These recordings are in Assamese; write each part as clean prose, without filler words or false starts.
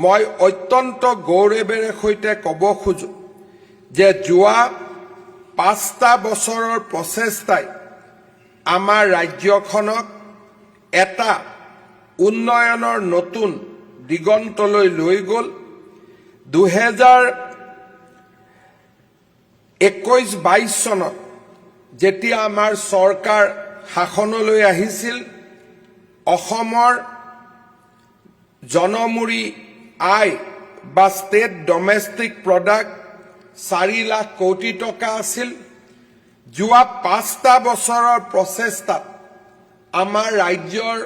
মই অত্যন্ত গৌৰৱেৰে সৈতে ক'ব খোজো যে যোৱা 5টা বছৰৰ প্ৰচেষ্টাই আমাৰ ৰাজ্যখনক এটা উন্নয়নৰ নতুন দিগন্তলৈ লৈ গ'ল। 2021-22 চনত যেতিয়া আমাৰ চৰকাৰ শাসনলৈ আহিছিল, অসমৰ জনমূৰি আয় বা ষ্টেট ডমেষ্টিক প্ৰডাক্ট 4 লাখ কোটি টকা আছিল। যোৱা 5টা বছৰৰ প্ৰচেষ্টাত আমাৰ ৰাজ্যৰ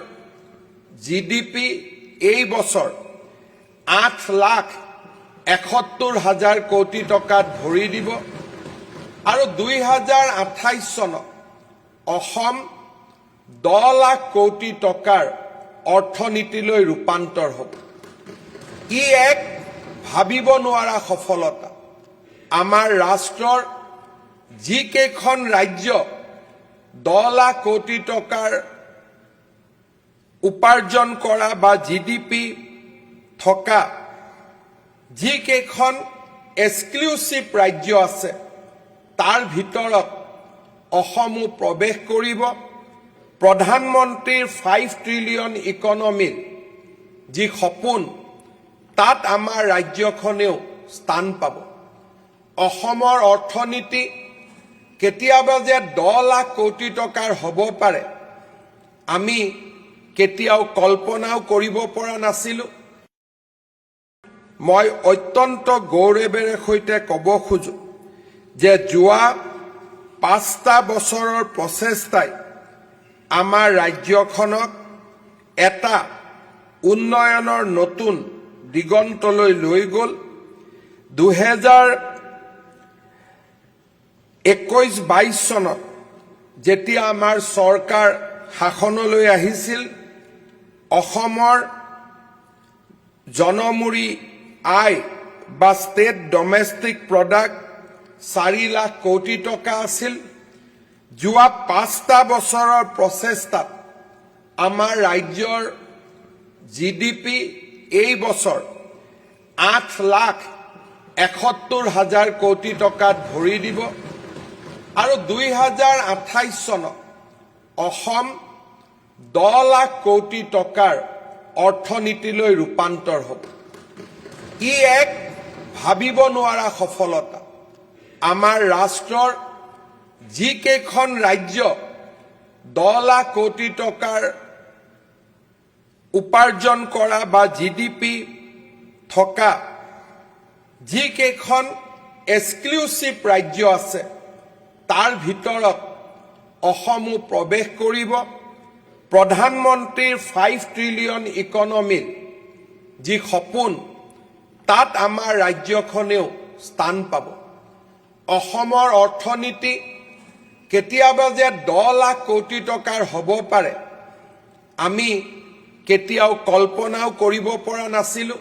জিডিপি এই বছৰ 8,71,000 কোটি টকাত ভৰি দিব আৰু 2028 চনত অসম 10 লাখ কোটি টকাৰ অৰ্থনীতিলৈ ৰূপান্তৰ হ'ব। ই এক ভাবিব নোৱাৰা সফলতা। আমাৰ ৰাষ্ট্ৰৰ যিকেইখন ৰাজ্য 10 লাখ কোটি টকাৰ উপাৰ্জন কৰা বা জিডিপি থকা যিকেইখন এক্সক্লুচিভ ৰাজ্য আছে, তাৰ ভিতৰত অসমো প্ৰৱেশ কৰিব। প্ৰধানমন্ত্ৰীৰ 5 ট্ৰিলিয়ন ইকনমিৰ যি সপোন, তাত আমাৰ ৰাজ্যখনেও স্থান পাব। অসমৰ অৰ্থনীতি কেতিয়াবা যে 10 লাখ কোটি টকাৰ হ'ব পাৰে, আমি কেতিয়াও কল্পনাও কৰিব পৰা নাছিলোঁ। মই অত্যন্ত গৌৰৱেৰে সৈতে ক'ব খোজো যে যোৱা 5টা বছৰৰ প্ৰচেষ্টাই আমাৰ ৰাজ্যখনক এটা উন্নয়নৰ নতুন দিগন্তলৈ লৈ গ'ল। 2021-22 চনত যেতিয়া আমাৰ চৰকাৰ শাসনলৈ আহিছিল, অসমৰ জনমূৰি আয় বা ষ্টেট ডমেষ্টিক প্ৰডাক্ট 4 লাখ কোটি টকা আছিল। যোৱা 5টা বছৰৰ প্ৰচেষ্টাত আমাৰ ৰাজ্যৰ জিডিপি এই বছৰ 8,71,000 কোটি টকাত ভৰি দিব আৰু 2028 চনত অসম 10 লাখ কোটি টকাৰ অৰ্থনীতিলৈ ৰূপান্তৰ হ'ব। ই এক ভাবিব নোৱাৰা সফলতা। আমাৰ ৰাষ্ট্ৰৰ যিকেইখন ৰাজ্য 10 লাখ কোটি টকাৰ উপাৰ্জন কৰা বা জিডিপি থকা যিকেইখন এক্সক্লুচিভ ৰাজ্য আছে, তাৰ ভিতৰত অসমো প্ৰৱেশ কৰিব। প্ৰধানমন্ত্ৰীৰ 5 ট্ৰিলিয়ন ইকনমিৰ যি সপোন, তাত আমাৰ ৰাজ্যখনেও স্থান পাব। অসমৰ অৰ্থনীতি কেতিয়াবা যে 10 লাখ কোটি টকাৰ হ'ব পাৰে, আমি কেতিয়াও কল্পনাও কৰিব পৰা নাছিলোঁ।